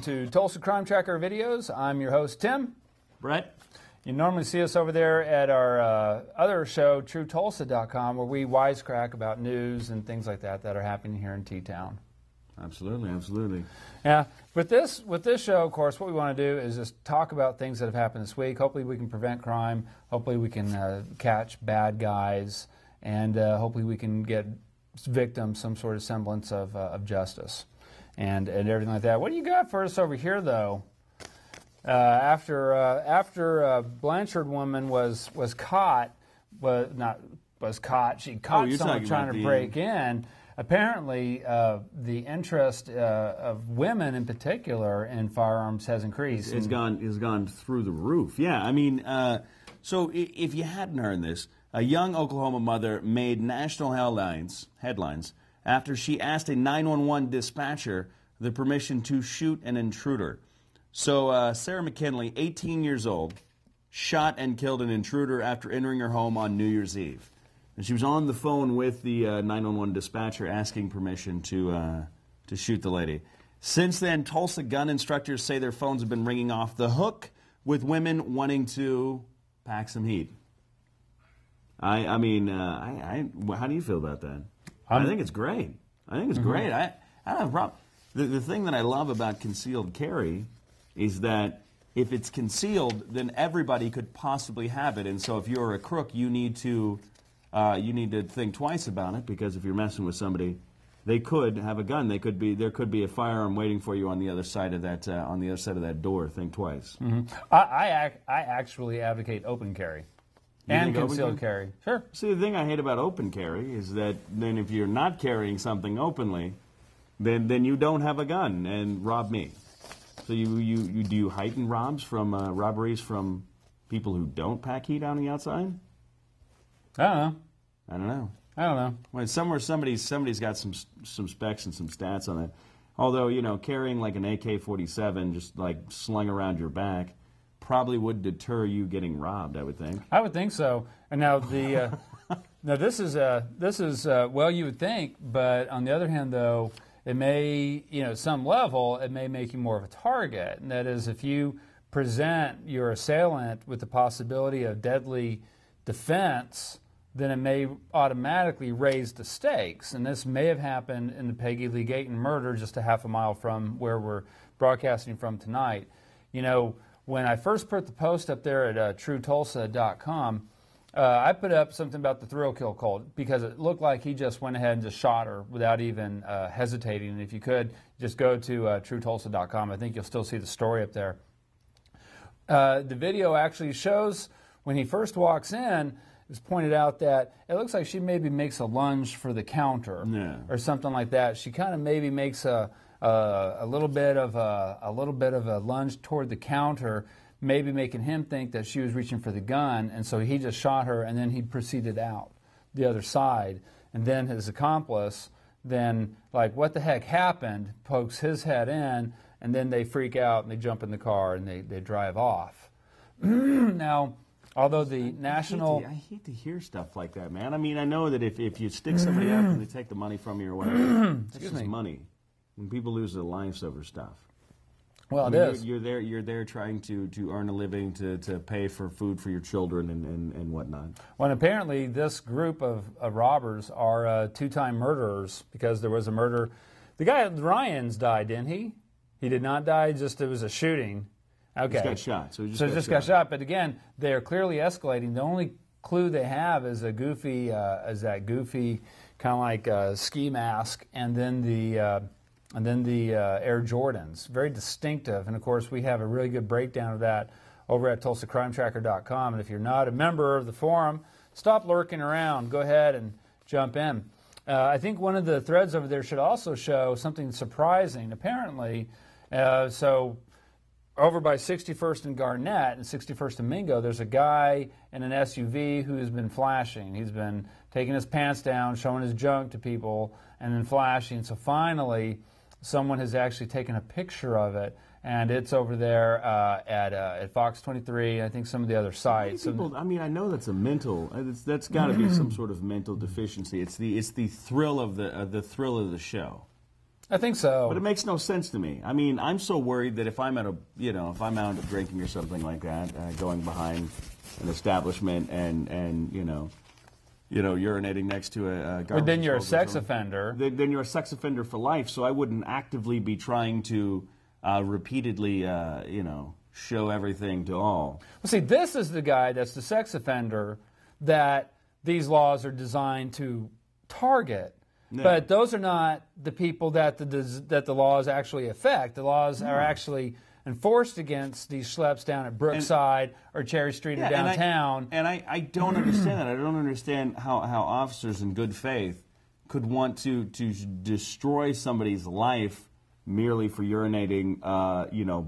to Tulsa Crime Tracker videos. I'm your host, Tim. Brett. You normally see us over there at our other show, TrueTulsa.com, where we wisecrack about news and things like that that are happening here in T-Town. Absolutely, absolutely. Yeah, with this show, of course, what we want to do is just talk about things that have happened this week. Hopefully we can prevent crime. Hopefully we can catch bad guys. And hopefully we can get victims some sort of semblance of justice and everything like that. What do you got for us over here, though? After a Blanchard woman was caught, she caught someone trying to break in. Apparently, the interest of women in particular in firearms has increased. It's gone through the roof. Yeah, I mean, so if you hadn't heard this, a young Oklahoma mother made national headlines after she asked a 911 dispatcher the permission to shoot an intruder. So Sarah McKinley, 18 years old, shot and killed an intruder after entering her home on New Year's Eve. And she was on the phone with the 911 dispatcher asking permission to shoot the lady. Since then, Tulsa gun instructors say their phones have been ringing off the hook with women wanting to pack some heat. I mean, how do you feel about that? I think it's great. I think it's great. I don't have a problem. The thing that I love about concealed carry is that if it's concealed, then everybody could possibly have it. And so if you're a crook, you need to think twice about it, because if you're messing with somebody, they could have a gun. There could be a firearm waiting for you on the other side of that door. Think twice. Mm-hmm. I actually advocate open carry. And concealed carry. Sure. See, the thing I hate about open carry is that then if you're not carrying something openly, then you don't have a gun, and rob me. So do you heighten robberies from people who don't pack heat on the outside? I don't know. Well, somewhere somebody's got some specs and some stats on it. Although, carrying like an AK-47 just like slung around your back probably would deter you getting robbed, I would think. I would think so. And now this is well, you would think, but on the other hand, though, it may, at some level, it may make you more of a target. And that is, if you present your assailant with the possibility of deadly defense, then it may automatically raise the stakes. And this may have happened in the Peggy Lee Gayton murder just a half a mile from where we're broadcasting from tonight. When I first put the post up there at TrueTulsa.com, I put up something about the thrill kill cult because it looked like he just went ahead and just shot her without even hesitating. And if you could, just go to TrueTulsa.com. I think you'll still see the story up there. The video actually shows when he first walks in, it's pointed out that it looks like she maybe makes a lunge for the counter or something like that. She kind of maybe makes a little bit of a lunge toward the counter, maybe making him think that she was reaching for the gun, and so he just shot her, and then he proceeded out the other side. And then his accomplice, what the heck happened, pokes his head in, and then they freak out and they jump in the car and they drive off. Now, although the national... I hate to hear stuff like that, man. I mean, I know that if you stick somebody up and they take the money from you or whatever, that's just money. When people lose their lives over stuff. Well, it is. You're there trying to earn a living, to pay for food for your children and whatnot. Well, apparently this group of robbers are two-time murderers, because there was a murder. The guy at Ryan's died, didn't he? He did not die, just it was a shooting. Okay. He got shot. So he just got shot. But again, they are clearly escalating. The only clue they have is that goofy kind of like ski mask, and then the Air Jordans. Very distinctive. And, of course, we have a really good breakdown of that over at TulsaCrimeTracker.com. And if you're not a member of the forum, stop lurking around. Go ahead and jump in. I think one of the threads over there should also show something surprising. Apparently, so over by 61st and Garnett and 61st and Mingo, there's a guy in an SUV who's been flashing. He's been taking his pants down, showing his junk to people, and then flashing. So finally, someone has actually taken a picture of it, and it's over there at Fox 23. I think some of the other sites. People, I mean, I know that's a mental. That's got to be some sort of mental deficiency. It's the thrill of the show. I think so. But it makes no sense to me. I mean, I'm so worried that if I'm at if I'm out drinking or something like that, going behind an establishment and urinating next to a garbage but then you're a disposal or sex something, offender. Then you're a sex offender for life. So I wouldn't actively be trying to repeatedly, show everything to all. Well, see, this is the guy that's the sex offender that these laws are designed to target. Yeah. But those are not the people that the laws actually affect. The laws are actually enforced against these schleps down at Brookside or Cherry Street or downtown. And I don't understand that. I don't understand how officers in good faith could want to destroy somebody's life merely for urinating,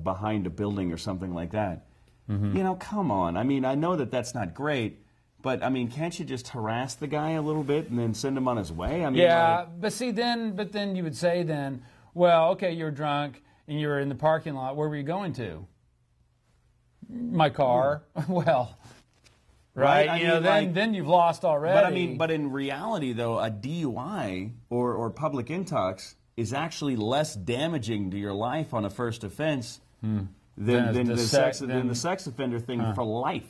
behind a building or something like that. Mm-hmm. Come on. I mean, I know that that's not great. But I mean, can't you just harass the guy a little bit and then send him on his way? I mean, yeah, but then you would say then, well, okay, you're drunk and you're in the parking lot. Where were you going to? My car. Well, right? Then you've lost already. But in reality, though, a DUI or public intox is actually less damaging to your life on a first offense than the sex offender thing for life.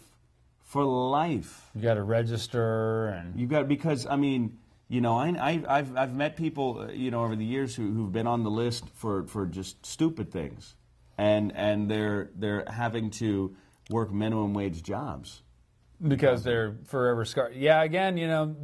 For life, you got to register, and you got because I mean, I've met people over the years who've been on the list for just stupid things, and they're having to work minimum wage jobs because they're forever scarred. Yeah, again,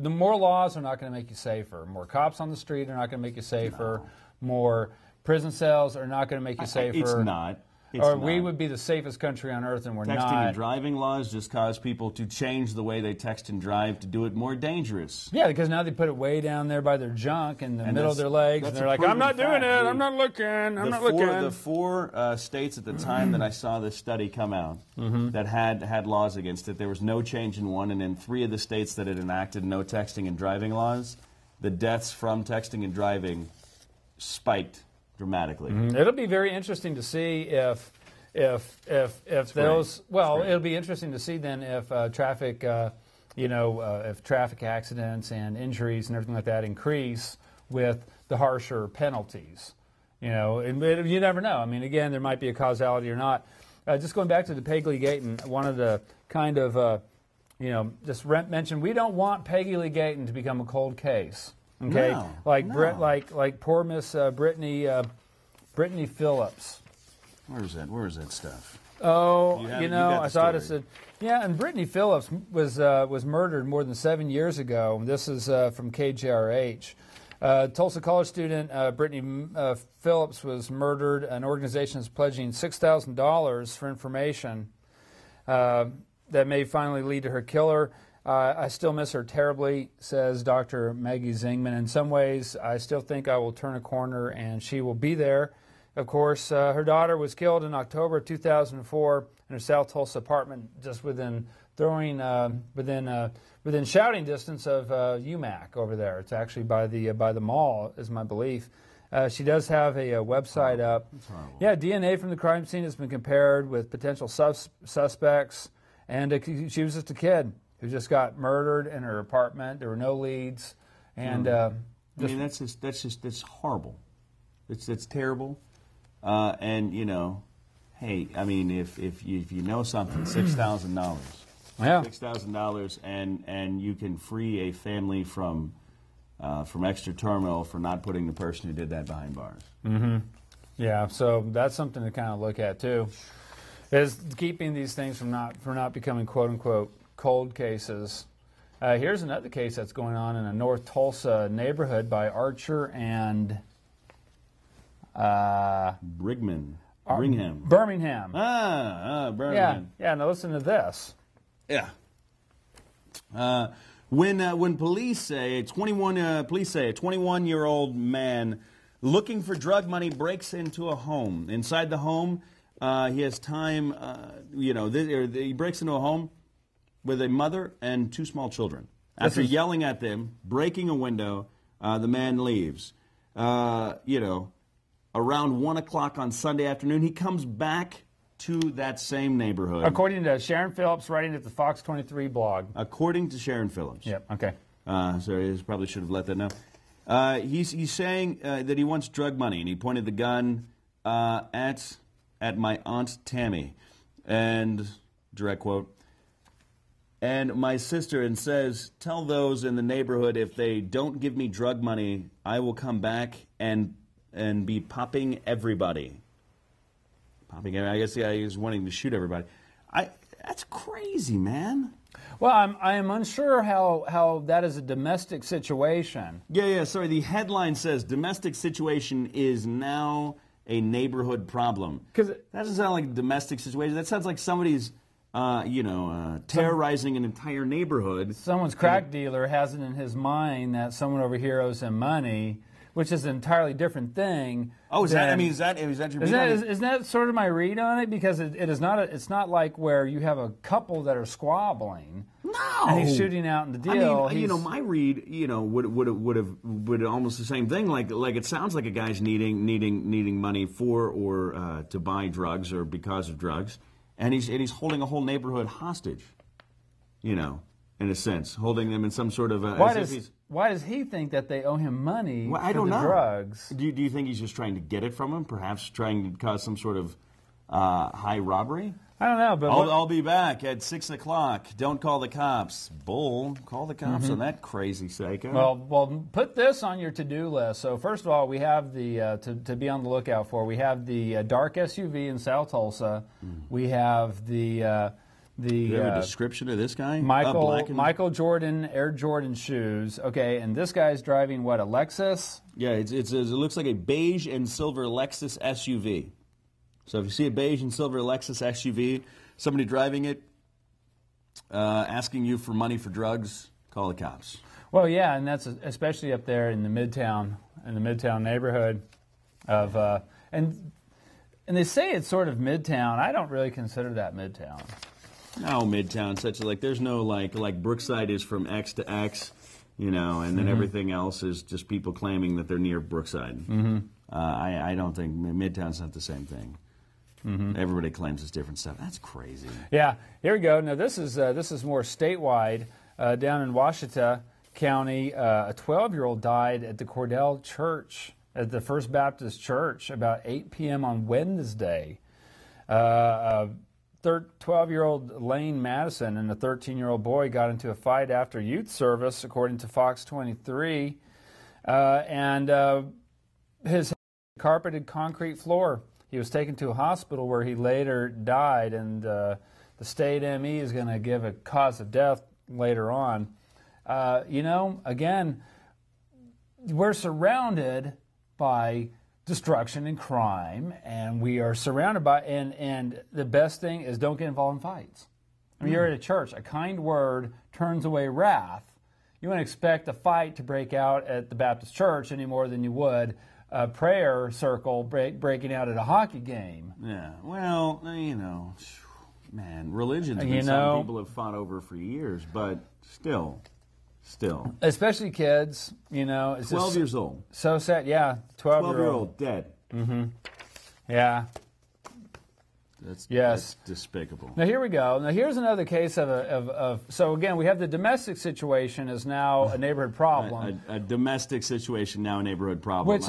the more laws are not going to make you safer. More cops on the street are not going to make you safer. No. More prison cells are not going to make you safer. It's not. We would be the safest country on earth, and we're not. Texting and driving laws just cause people to change the way they text and drive to do it more dangerous. Yeah, because now they put it way down there by their junk in the middle of their legs, and they're like, I'm not doing it, I'm not looking, I'm not looking. The four states at the time that I saw this study come out that had laws against it, there was no change in one, and in 3 of the states that had enacted no texting and driving laws, the deaths from texting and driving spiked dramatically. It'll be very interesting to see if those. Well, it'll be interesting to see then if traffic, if traffic accidents and injuries and everything like that increase with the harsher penalties. And you never know. I mean, again, there might be a causality or not. Just going back to the Peggy Lee Gayton, one of the kind of just mentioned, we don't want Peggy Lee Gayton to become a cold case. Okay, no, like poor Miss Brittany Phillips. Where is that stuff? Oh, I thought it said, yeah. And Brittany Phillips was murdered more than 7 years ago. This is from KJRH. Tulsa college student Brittany Phillips was murdered. An organization is pledging $6,000 for information that may finally lead to her killer. I still miss her terribly, says Dr. Maggie Zingman. In some ways, I still think I will turn a corner and she will be there. Of course, her daughter was killed in October 2004 in her South Tulsa apartment, just within shouting distance of UMac over there. It's actually by the mall, is my belief. She does have a website up. That's horrible. Yeah, DNA from the crime scene has been compared with potential suspects, and she was just a kid who just got murdered in her apartment. There were no leads, and that's horrible. It's terrible, and hey, I mean, if you know something, $6,000, yeah, $6,000, and you can free a family from extra turmoil for not putting the person who did that behind bars. Mm-hmm. Yeah, so that's something to kind of look at too, is keeping these things from not becoming quote unquote cold cases. Here's another case that's going on in a North Tulsa neighborhood by Archer and Birmingham. Birmingham. Birmingham. Yeah. Now listen to this. Yeah. When police say a 21-year-old man looking for drug money breaks into a home. Inside the home, he has time. He breaks into a home with a mother and 2 small children. After yelling at them, breaking a window, the man leaves. Around 1 o'clock on Sunday afternoon, he comes back to that same neighborhood. According to Sharon Phillips, writing at the Fox 23 blog. According to Sharon Phillips. Yep, okay. So he probably should have let that know. He's saying that he wants drug money, and he pointed the gun at my Aunt Tammy, and direct quote, and my sister, and says, tell those in the neighborhood if they don't give me drug money, I will come back and be popping everybody. Popping, I guess he's wanting to shoot everybody. That's crazy, man. Well, I am unsure how that is a domestic situation. Yeah, sorry. The headline says, domestic situation is now a neighborhood problem. Because that doesn't sound like a domestic situation. That sounds like somebody's, terrorizing an entire neighborhood. Someone's crack dealer has it in his mind that someone over here owes him money, which is an entirely different thing. Oh, is that your read on it? Isn't that sort of my read on it? Because it's not like where you have a couple that are squabbling. No, and he's shooting out in the deal. I mean, my read, would almost the same thing. Like it sounds like a guy's needing money for or to buy drugs or because of drugs, and he's holding a whole neighborhood hostage. In a sense, holding them in some sort of Why does he think that they owe him money I for don't the know. drugs? Do you think he's just trying to get it from him? Perhaps trying to cause some sort of high robbery? I don't know, but I'll be back at 6 o'clock. Don't call the cops. Bull. Call the cops on that crazy psycho. Well, put this on your to-do list. So first of all, we have the to be on the lookout for. We have the dark SUV in South Tulsa. We have the Do you have a description of this guy? Michael Jordan, Air Jordan shoes. Okay, and this guy's driving what, a Lexus? Yeah, it looks like a beige and silver Lexus SUV. So if you see a beige and silver Lexus SUV, somebody driving it, asking you for money for drugs, call the cops. Well, yeah, and that's especially up there in the Midtown neighborhood of and they say it's sort of Midtown. I don't really consider that Midtown. No, Midtown, such like there's no like Brookside is from X to X, and then everything else is just people claiming that they're near Brookside. I don't think Midtown's not the same thing. Everybody claims it's different stuff. That's crazy. Yeah, here we go. Now this is more statewide. Down in Washita County, a 12-year-old died at the Cordell Church, at the First Baptist Church, about 8 p.m. on Wednesday. 12-year-old Lane Madison and a 13-year-old boy got into a fight after youth service, according to Fox 23, and his carpeted concrete floor. He was taken to a hospital where he later died, and the state ME is going to give a cause of death later on. Again, we're surrounded by destruction and crime, and we are surrounded by, and the best thing is don't get involved in fights. I mean, you're at a church. A kind word turns away wrath. You wouldn't expect a fight to break out at the Baptist church any more than you would a prayer circle breaking out at a hockey game. Yeah, well, man, religion's been something people have fought over for years, but still. Especially kids, It's 12 years old. So sad, yeah. 12-year-old dead. Yeah. That's despicable. Now here we go. Now here's another case of so again, we have the domestic situation is now a neighborhood problem. A domestic situation now a neighborhood problem.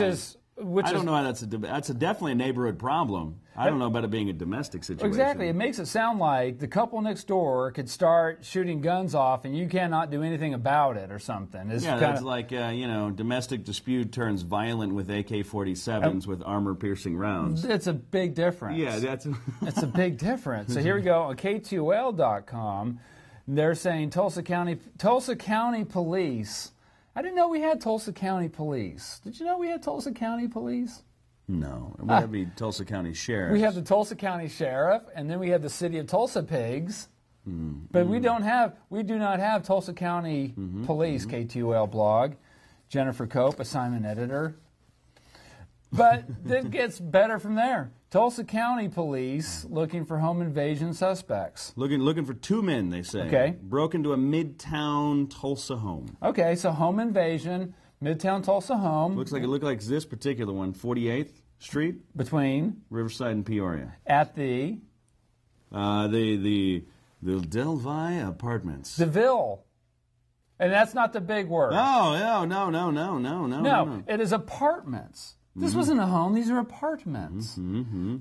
I don't know how that's definitely a neighborhood problem. I don't know about it being a domestic situation. Exactly. It makes it sound like the couple next door could start shooting guns off and you cannot do anything about it or something. That's like, domestic dispute turns violent with AK-47s with armor-piercing rounds. It's a big difference. Yeah, it's a big difference. So here we go. On K2L.com, they're saying Tulsa County Police. I didn't know we had Tulsa County Police. Did you know we had Tulsa County Police? No. We have the Tulsa County Sheriff. We have the Tulsa County Sheriff, and then we have the City of Tulsa Pigs. But we do not have Tulsa County Police, K2L blog. Jennifer Cope, assignment editor. But it gets better from there. Tulsa County Police looking for home invasion suspects. Looking for two men, they say. Okay. Broke into a Midtown Tulsa home. Okay, so home invasion, Midtown Tulsa home. Looked like this particular one, 48th Street? Between? Riverside and Peoria. At the Delvi Apartments. DeVille. And that's not the big word. No. It is apartments. This wasn't a home. These are apartments.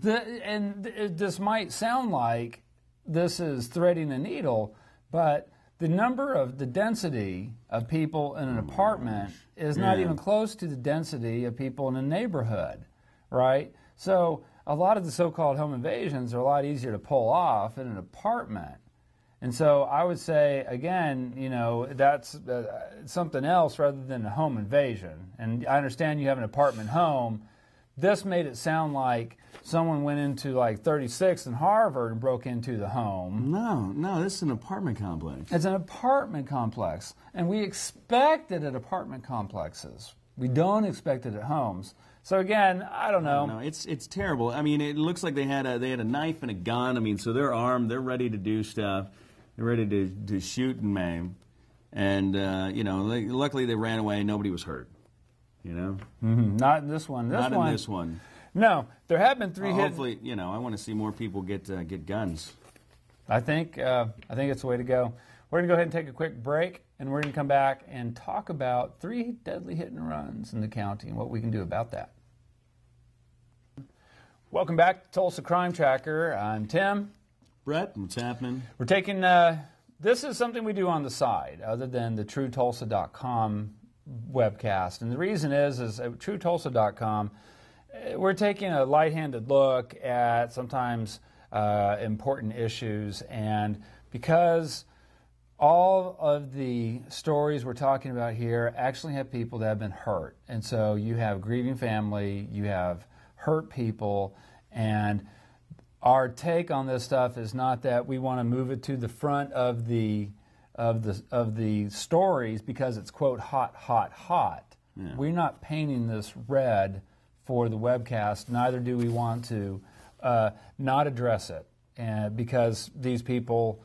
This might sound like this is threading a needle, but the density of people in an apartment is not even close to the density of people in a neighborhood, right? So a lot of the so-called home invasions are a lot easier to pull off in an apartment. And so I would say, again, that's something else rather than a home invasion. And I understand you have an apartment home. This made it sound like someone went into like 36th and Harvard and broke into the home. No, this is an apartment complex. It's an apartment complex. And we expect it at apartment complexes. We don't expect it at homes. So again, I don't know. No, it's terrible. I mean, it looks like they had a knife and a gun. I mean, so they're armed. They're ready to do stuff. They're ready to shoot and maim. And, luckily they ran away and nobody was hurt. Not in this one. Not in this one. No, there have been three hits. Hopefully, I want to see more people get guns. I think it's the way to go. We're going to go ahead and take a quick break, and we're going to come back and talk about 3 deadly hit and runs in the county and what we can do about that. Welcome back to Tulsa Crime Tracker. I'm Tim. Brett, what's happening? We're taking, this is something we do on the side, other than the TrueTulsa.com webcast. And the reason is at TrueTulsa.com, we're taking a light-handed look at sometimes important issues. And because all of the stories we're talking about here actually have people that have been hurt. And so you have grieving family, you have hurt people, and our take on this stuff is not that we want to move it to the front of the stories because it's, quote, hot. Yeah. We're not painting this red for the webcast. Neither do we want to not address it, and because these people,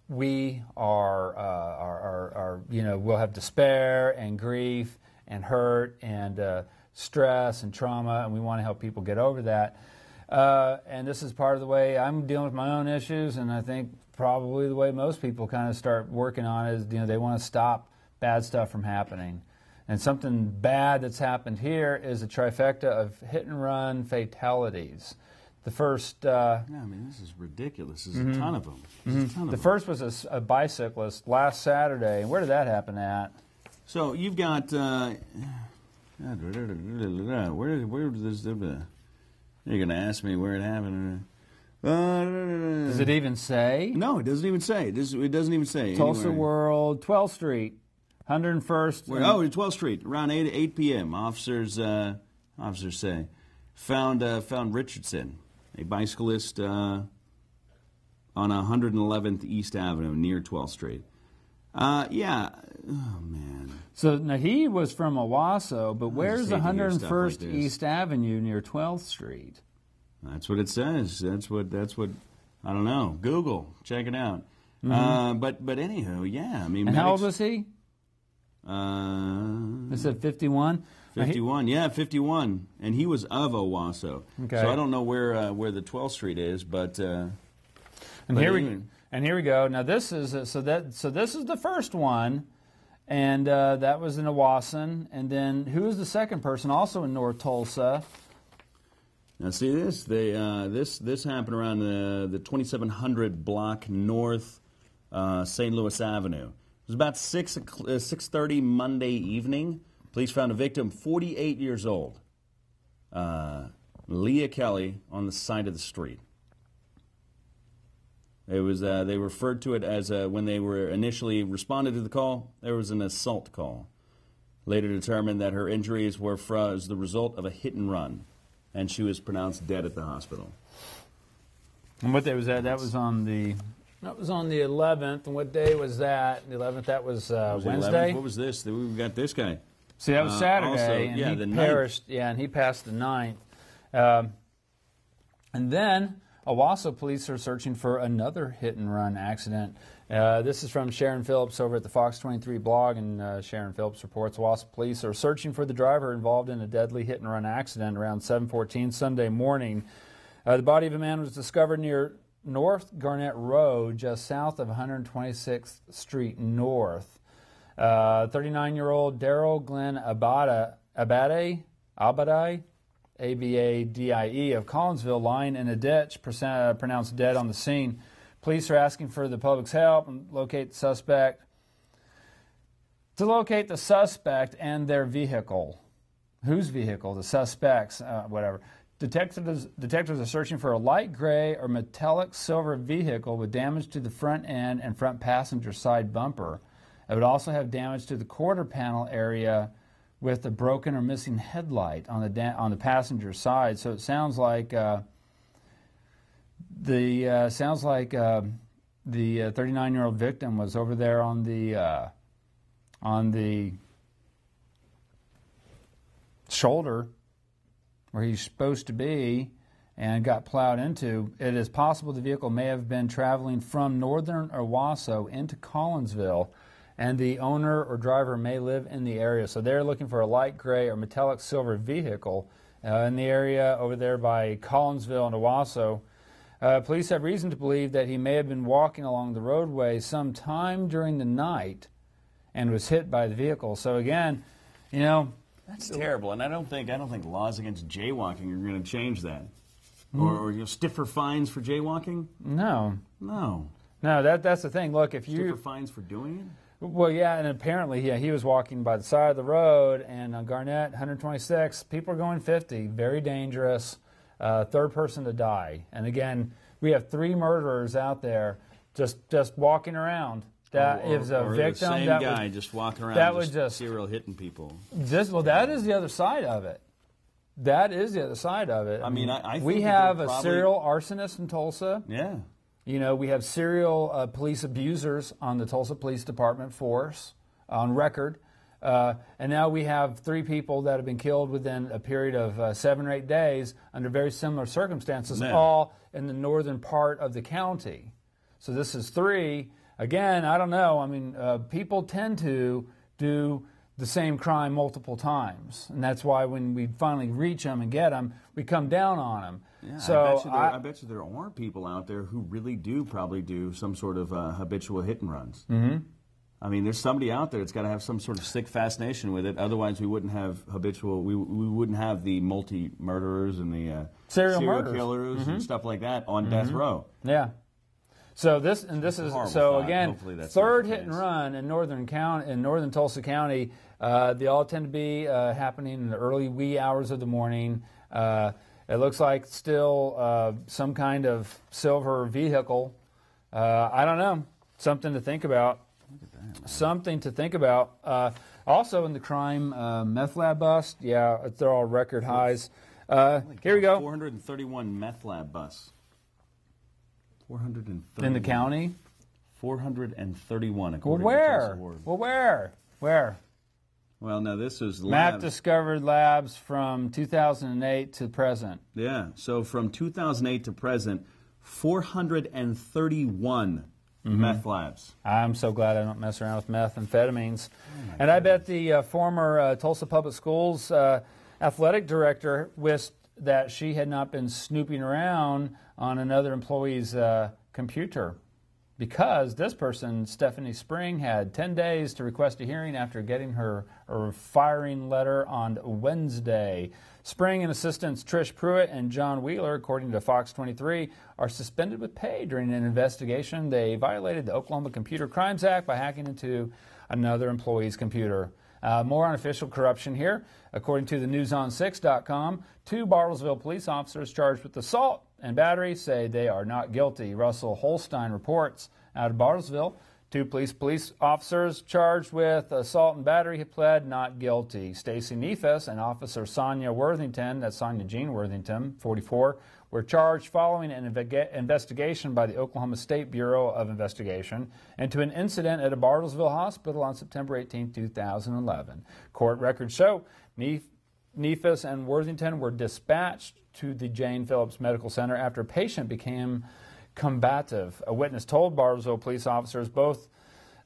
we are we'll have despair and grief and hurt and stress and trauma, and we want to help people get over that. And this is part of the way I'm dealing with my own issues, and I think probably the way most people kind of start working on it is, they want to stop bad stuff from happening. And something bad that's happened here is a trifecta of hit-and-run fatalities. The first... this is ridiculous. There's a ton of them. The first was a bicyclist last Saturday. And where did that happen at? So you've got... where does this... You're going to ask me where it happened. Does it even say? No, it doesn't even say. It doesn't even say. Tulsa anywhere. World, 12th Street, 101st. 12th Street, around 8 p.m. Officers say found Richardson, a bicyclist, on 111th East Avenue near 12th Street. Yeah. Oh man. So now he was from Owasso, but where's 101st like East Avenue near 12th Street? That's what it says. That's what. I don't know. Google, check it out. But anywho, yeah. I mean, and how old was he? It said 51. 51, yeah, 51, and he was of Owasso. Okay. So I don't know where the 12th Street is, but. And here we go. Now this is this is the first one, and that was in Owasso. And then who is the second person? Also in North Tulsa. Now see this. This happened around the 2700 block north St. Louis Avenue. It was about 6:30 Monday evening. Police found a victim, 48 years old, Leah Kelly, on the side of the street. It was they referred to it as when they were initially responded to the call, there was an assault call. Later determined that her injuries were as the result of a hit and run, and she was pronounced dead at the hospital. And what day was that? That was on the 11th. And what day was that? The 11th. That was Wednesday. What was this? We've got this guy. See, that was Saturday, also, and the he perished. 9th. Yeah, and he passed the 9th. And then Owasso police are searching for another hit-and-run accident. This is from Sharon Phillips over at the Fox 23 blog, and Sharon Phillips reports Owasso police are searching for the driver involved in a deadly hit-and-run accident around 7:14 Sunday morning. The body of a man was discovered near North Garnett Road, just south of 126th Street North. 39-year-old Daryl Glenn Abadie, A-B-A-D-I-E, of Collinsville, lying in a ditch, pronounced dead on the scene. Police are asking for the public's help and locate the suspect. To locate the suspect and their vehicle. Whose vehicle? The suspect's, whatever. Detectives are searching for a light gray or metallic silver vehicle with damage to the front end and front passenger side bumper. It would also have damage to the quarter panel area with a broken or missing headlight on the passenger side. So it sounds like the 39-year-old victim was over there on the shoulder where he's supposed to be and got plowed into. It is possible the vehicle may have been traveling from northern Owasso into Collinsville, and the owner or driver may live in the area. So they're looking for a light gray or metallic silver vehicle in the area over there by Collinsville and Owasso. Police have reason to believe that he may have been walking along the roadway sometime during the night and was hit by the vehicle. So again, you know, that's terrible, and I don't think laws against jaywalking are going to change that, or stiffer fines for jaywalking. No. That's the thing. Look, if you stiffer fines for doing it. Well, yeah, and apparently, he was walking by the side of the road, and on Garnett, 126, people are going 50. Very dangerous. Third person to die, and again, we have 3 murderers out there just walking around. That is a victim. The same that guy would, just walking around, that would just serial hitting people. That is the other side of it. That is the other side of it. I mean, I think we have a serial arsonist in Tulsa. Yeah. You know, we have serial police abusers on the Tulsa Police Department force on record. And now we have 3 people that have been killed within a period of 7 or 8 days under very similar circumstances, all in the northern part of the county. So this is 3. Again, I don't know. I mean, people tend to do the same crime multiple times, and that's why when we finally reach them and get them, we come down on them. Yeah, so I bet you there are people out there who really do probably do some sort of habitual hit and runs. Mm-hmm. I mean, there's somebody out there that's got to have some sort of sick fascination with it. Otherwise, we wouldn't have habitual. We wouldn't have the multi-murderers and the serial killers and stuff like that on death row. Yeah. So this is thought. Again, third hit and run in northern Tulsa County. They all tend to be happening in the early wee hours of the morning. It looks like still some kind of silver vehicle. I don't know. Something to think about. Something to think about. Also in the crime, meth lab bust. Yeah, they're all record highs. Here we go. 431 meth lab busts. 431. In the county? 431, according to Tulsa Ward. Well, where? Well, now this is map discovered labs from 2008 to present. Yeah, so from 2008 to present, 431 meth labs. I'm so glad I don't mess around with methamphetamines. And I bet the former Tulsa Public Schools athletic director wished that she had not been snooping around on another employee's computer, because this person, Stephanie Spring, had 10 days to request a hearing after getting her firing letter on Wednesday. Spring and assistants Trish Pruitt and John Wheeler, according to Fox 23, are suspended with pay during an investigation. They violated the Oklahoma Computer Crimes Act by hacking into another employee's computer. More on official corruption here. According to the newson6.com, 2 Bartlesville police officers charged with assault and battery say they are not guilty. Russell Holstein reports out of Bartlesville. 2 police officers charged with assault and battery have pled not guilty. Stacy Neefus and Officer Sonia Worthington, that's Sonia Jean Worthington, 44, were charged following an investigation by the Oklahoma State Bureau of Investigation into an incident at a Bartlesville hospital on September 18, 2011. Court records show Neefus and Worthington were dispatched to the Jane Phillips Medical Center after a patient became combative. A witness told Bartlesville police officers both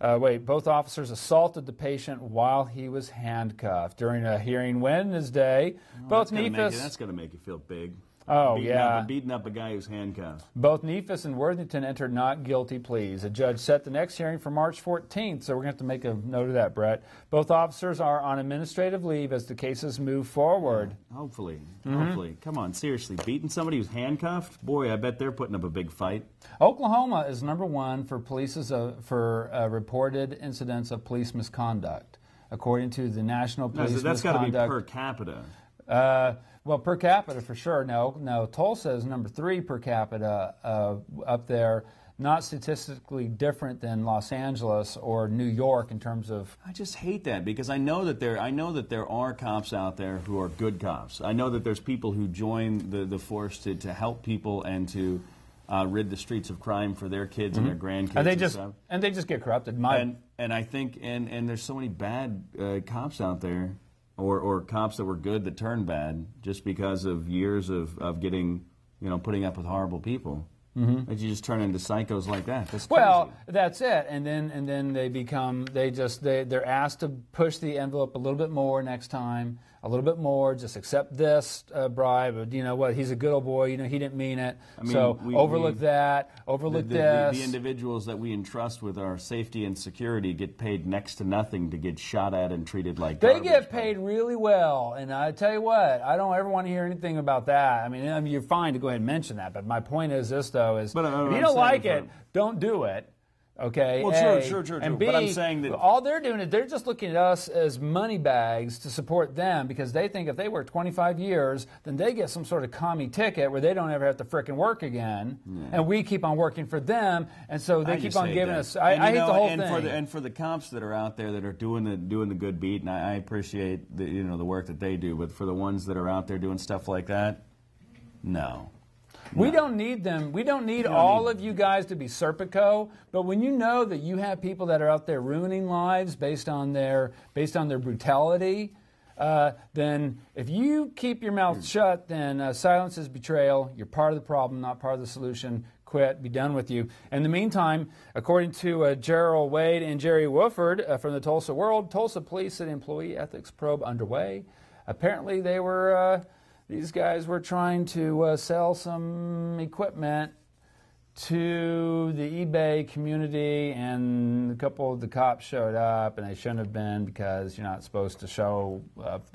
officers assaulted the patient while he was handcuffed. During a hearing Wednesday, that's going to make you feel big. Oh, beating up a guy who's handcuffed. Both Neefus and Worthington entered not guilty pleas. A judge set the next hearing for March 14th, so we're going to have to make a note of that, Brett. Both officers are on administrative leave as the cases move forward. Yeah, hopefully. Hopefully. Come on, seriously. Beating somebody who's handcuffed? Boy, I bet they're putting up a big fight. Oklahoma is #1 for reported incidents of police misconduct, according to the National Police That's got to be Misconduct. per capita. Well, per capita for sure. No, Tulsa is #3 per capita up there. Not statistically different than Los Angeles or New York in terms of. I just hate that because I know that there are cops out there who are good cops. I know that there's people who join the force to help people and to rid the streets of crime for their kids and their grandkids. And they just get corrupted. And I think and there's so many bad cops out there. Or cops that were good that turned bad just because of years of getting, putting up with horrible people. Mm-hmm. That you just turn into psychos like that. That's crazy. Well, that's it. And then they become they're asked to push the envelope a little bit more next time, a little bit more. Just accept this bribe. You know what? He's a good old boy. He didn't mean it. So overlook that. Overlook this. The individuals that we entrust with our safety and security get paid next to nothing to get shot at and treated like they garbage. get paid really well. And I tell you what, I don't ever want to hear anything about that. I mean, you're fine to go ahead and mention that. But my point is this, though. If you don't like it, don't do it. Okay. Well, sure. And B, but I'm saying that all they're doing is they're just looking at us as money bags to support them because they think if they work 25 years, then they get some sort of commie ticket where they don't ever have to frickin' work again, and we keep on working for them, and so they keep on giving us. I hate the whole thing. And for the cops that are out there that are doing the good beat, and I appreciate the work that they do, but for the ones that are out there doing stuff like that, no. We don't need them. We don't need all of you guys to be Serpico. But when you know that you have people that are out there ruining lives based on their brutality, then if you keep your mouth shut, then silence is betrayal. You're part of the problem, not part of the solution. Quit. Be done with you. In the meantime, according to Gerald Wade and Jerry Wooford from the Tulsa World, Tulsa police said employee ethics probe underway. Apparently, they were. These guys were trying to sell some equipment to the eBay community, and a couple of the cops showed up, and they shouldn't have been because you're not supposed to show up.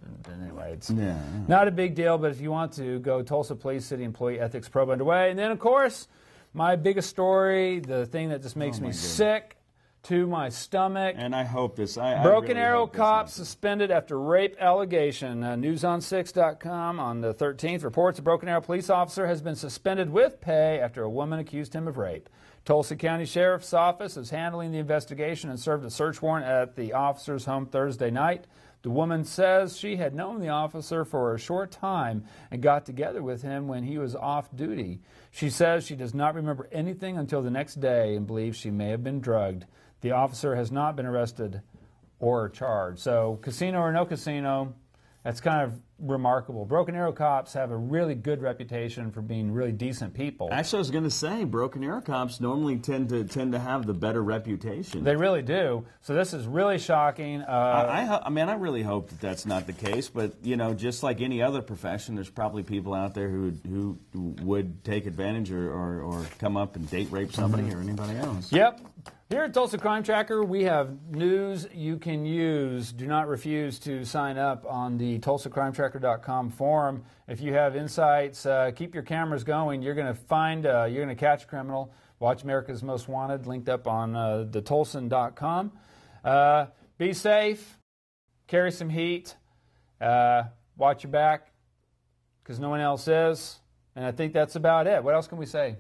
Anyway, it's not a big deal, but if you want to, go Tulsa Police City Employee Ethics Probe underway. And then, of course, my biggest story, the thing that just makes me sick to my stomach. And I hope this. Broken Arrow cop suspended after rape allegation. Newsonsix.com on the 13th reports a Broken Arrow police officer has been suspended with pay after a woman accused him of rape. Tulsa County Sheriff's Office is handling the investigation and served a search warrant at the officer's home Thursday night. The woman says she had known the officer for a short time and got together with him when he was off duty. She says she does not remember anything until the next day and believes she may have been drugged. The officer has not been arrested or charged. So, casino or no casino, that's kind of remarkable. Broken Arrow cops have a really good reputation for being really decent people. Actually, I was going to say, Broken Arrow cops normally tend to have the better reputation. They really do. So this is really shocking. I really hope that that's not the case. But just like any other profession, there's probably people out there who would take advantage or come up and date rape somebody or anybody else. Yep. Here at Tulsa Crime Tracker, we have news you can use. Do not refuse to sign up on the TulsaCrimeTracker.com forum. If you have insights, keep your cameras going. You're going to catch a criminal. Watch America's Most Wanted, linked up on thetulsan.com. Be safe. Carry some heat. Watch your back, because no one else is. And I think that's about it. What else can we say?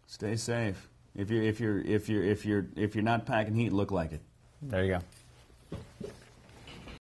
Stay safe. If you're not packing heat, look like it. There you go.